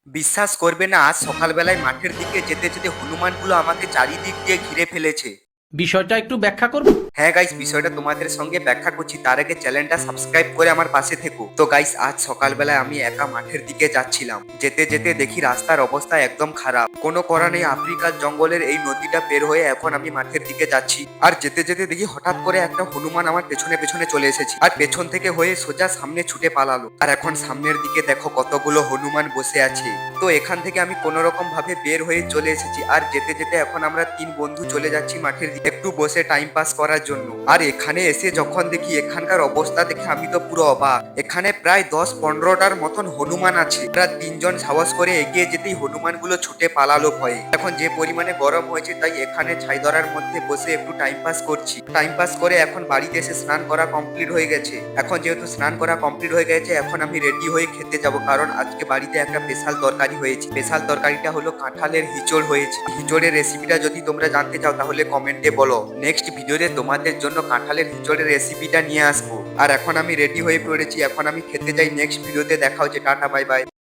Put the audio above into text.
বিশ্বাস করবে না, আজ সকালবেলায় মাঠের দিকে যেতে যেতে হনুমানগুলো আমাকে চারিদিক দিয়ে ঘিরে ফেলেছে। বিষয়টা একটু ব্যাখ্যা করবে? হ্যাঁ গাইস, বিষয়টা তোমাদের সঙ্গে ব্যাখ্যা করছি, তার আগে চ্যানেলটা সাবস্ক্রাইব করে আমার পাশে থেকো। তো গাইস, আজ সকালবেলায় আমি একা মাঠের দিকে যাচ্ছিলাম, যেতে যেতে দেখি রাস্তার অবস্থা একদম খারাপ। কোনো করা নেই, আফ্রিকার জঙ্গলের এই নদীটা পের হয়ে এখন আমি মাঠের দিকে যাচ্ছি। আর যেতে যেতে দেখি হঠাৎ করে একটা হনুমান আমার পেছনে পেছনে চলে এসেছে, আর পেছন থেকে হয়ে সোজা সামনে ছুটে পালালো। আর এখন সামনের দিকে দেখো কতগুলো হনুমান বসে আছে। তো এখান থেকে আমি কোনো রকম ভাবে বের হয়ে চলে এসেছি, আর যেতে যেতে এখন আমরা তিন বন্ধু চলে যাচ্ছি মাঠের দিকে একটু বসে টাইম পাস করার জন্য। আর এখানে এসে যখন দেখি এখানকার অবস্থা দেখে আমি তো পুরো অবাক। এখানে প্রায় 10-15টার মতন হনুমান আছে। আমরা তিনজন সাহস করে এগিয়ে যেতেই হনুমানগুলো ছুটে পালালো ভয়ে। এখন যে পরিমাণে গরম হয়েছে, তাই এখানে ছাই দরার মধ্যে বসে একটু টাইম পাস করছি। টাইম পাস করে এখন বাড়িতে এসে স্নান করা কমপ্লিট হয়ে গেছে। এখন যেহেতু স্নান করা কমপ্লিট হয়ে গেছে, এখন আমি রেডি হয়ে খেতে যাব, কারণ আজকে বাড়িতে একটা স্পেশাল তরকারি হয়েছে। স্পেশাল তরকারিটা হলো কাঁঠালের হিচড় হয়েছে। হিচড়ের রেসিপিটা যদি তোমরা জানতে চাও তাহলে কমেন্টে বলো, নেক্সট ভিডিওতে তোমাদের জন্য কাঁঠালের হিচড়ের রেসিপিটা নিয়ে আসবো। আর এখন আমি রেডি হয়ে পড়েছি, এখন আমি খেতে যাই। নেক্সট ভিডিওতে দেখা হচ্ছে, টাটা বাই বাই।